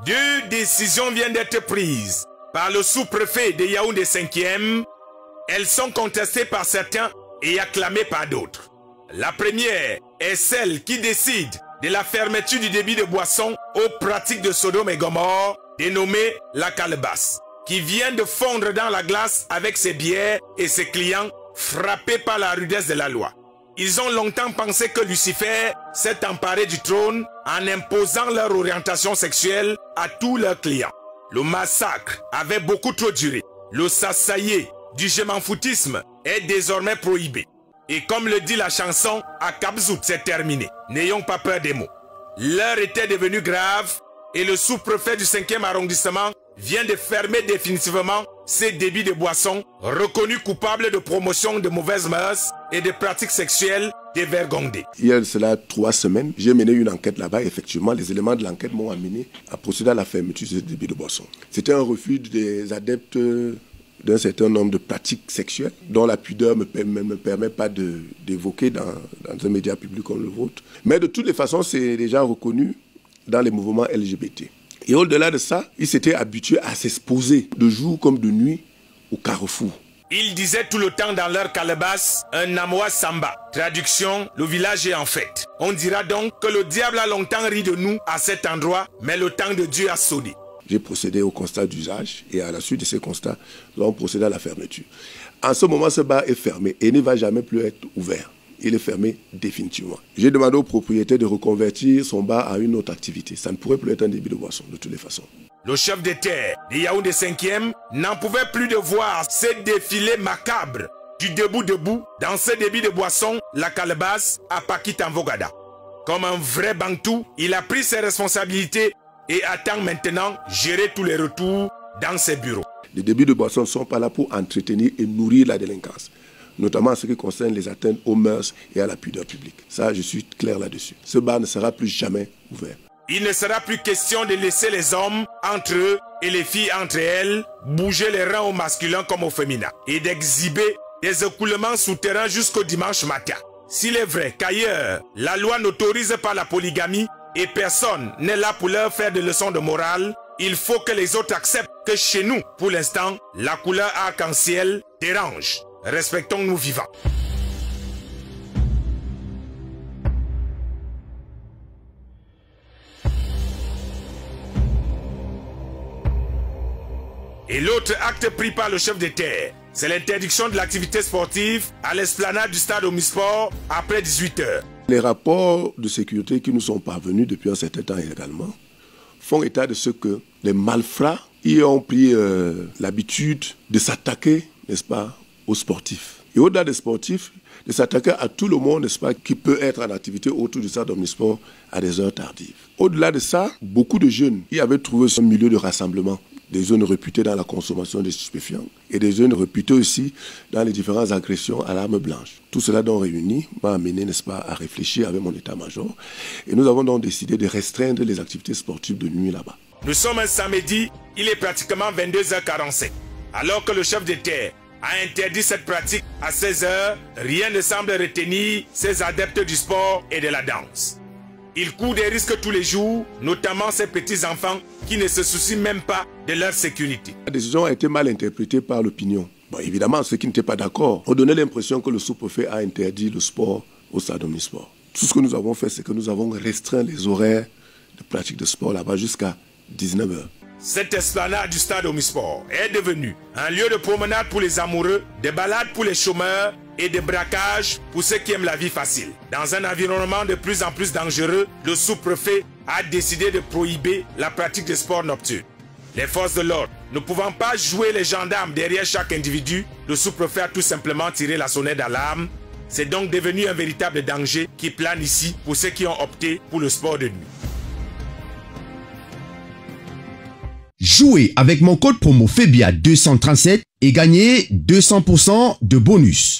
Deux décisions viennent d'être prises par le sous-préfet de Yaoundé 5e. Elles sont contestées par certains et acclamées par d'autres. La première est celle qui décide de la fermeture du débit de boissons aux pratiques de Sodome et Gomorrhe, dénommée la calebasse, qui vient de fondre dans la glace avec ses bières et ses clients frappés par la rudesse de la loi. Ils ont longtemps pensé que Lucifer s'est emparé du trône en imposant leur orientation sexuelle à tous leurs clients. Le massacre avait beaucoup trop duré. Le sassaillé du je m'en foutisme est désormais prohibé. Et comme le dit la chanson, à Kabzout, c'est terminé. N'ayons pas peur des mots. L'heure était devenue grave et le sous-préfet du 5e arrondissement vient de fermer définitivement ces débits de boissons reconnus coupables de promotion de mauvaises mœurs et de pratiques sexuelles dévergondées. Il y a cela 3 semaines, j'ai mené une enquête là-bas. Effectivement, les éléments de l'enquête m'ont amené à procéder à la fermeture de ces débits de boissons. C'était un refus des adeptes d'un certain nombre de pratiques sexuelles dont la pudeur ne me permet pas d'évoquer dans un média public comme le vôtre. Mais de toutes les façons, c'est déjà reconnu dans les mouvements LGBT. Et au-delà de ça, ils s'étaient habitués à s'exposer de jour comme de nuit au carrefour. Ils disaient tout le temps dans leur calebasse un Namoa Samba. Traduction, le village est en fête. On dira donc que le diable a longtemps ri de nous à cet endroit, mais le temps de Dieu a sonné. J'ai procédé au constat d'usage et à la suite de ces constats, nous avons procédé à la fermeture. En ce moment, ce bar est fermé et ne va jamais plus être ouvert. Il est fermé définitivement. J'ai demandé au propriétaire de reconvertir son bar à une autre activité. Ça ne pourrait plus être un débit de boisson, de toutes les façons. Le chef de terre de Yaoundé 5e n'en pouvait plus de voir ces défilés macabres du debout dans ce débit de boisson, la calebasse à Pakitanvogada. Comme un vrai Bantou, il a pris ses responsabilités et attend maintenant gérer tous les retours dans ses bureaux. Les débits de boisson ne sont pas là pour entretenir et nourrir la délinquance, notamment en ce qui concerne les atteintes aux mœurs et à la pudeur publique. Ça, je suis clair là-dessus. Ce bar ne sera plus jamais ouvert. Il ne sera plus question de laisser les hommes entre eux et les filles entre elles bouger les reins au masculin comme au féminin et d'exhiber des écoulements souterrains jusqu'au dimanche matin. S'il est vrai qu'ailleurs, la loi n'autorise pas la polygamie et personne n'est là pour leur faire des leçons de morale, il faut que les autres acceptent que chez nous, pour l'instant, la couleur arc-en-ciel dérange. Respectons-nous vivants. Et l'autre acte pris par le chef de terre, c'est l'interdiction de l'activité sportive à l'esplanade du stade Omnisport après 18 h. Les rapports de sécurité qui nous sont parvenus depuis un certain temps également font état de ce que les malfrats y ont pris l'habitude de s'attaquer, n'est-ce pas, aux sportifs. Et au-delà des sportifs, de s'attaquer à tout le monde, n'est-ce pas, qui peut être en activité autour du stade Omnisport à des heures tardives. Au-delà de ça, beaucoup de jeunes y avaient trouvé ce milieu de rassemblement. Des zones réputées dans la consommation de stupéfiants et des zones réputées aussi dans les différentes agressions à l'arme blanche. Tout cela donc réuni m'a amené, n'est-ce pas, à réfléchir avec mon état-major. Et nous avons donc décidé de restreindre les activités sportives de nuit là-bas. Nous sommes un samedi, il est pratiquement 22 h 45. Alors que le chef de terre a interdit cette pratique à 16 h, rien ne semble retenir ces adeptes du sport et de la danse. Ils courent des risques tous les jours, notamment ces petits-enfants qui ne se soucient même pas de leur sécurité. La décision a été mal interprétée par l'opinion. Bon, évidemment, ceux qui n'étaient pas d'accord ont donné l'impression que le sous-préfet a interdit le sport au stade Omnisport. Tout ce que nous avons fait, c'est que nous avons restreint les horaires de pratique de sport là-bas jusqu'à 19 h. Cette esplanade du stade Omnisport est devenue un lieu de promenade pour les amoureux, de balade pour les chômeurs et de braquage pour ceux qui aiment la vie facile. Dans un environnement de plus en plus dangereux, le sous-préfet a décidé de prohiber la pratique des sports nocturnes. Les forces de l'ordre ne pouvant pas jouer les gendarmes derrière chaque individu, le sous-préfet a tout simplement tiré la sonnette d'alarme. C'est donc devenu un véritable danger qui plane ici pour ceux qui ont opté pour le sport de nuit. Jouez avec mon code promo FEBIA237 et gagnez 200% de bonus.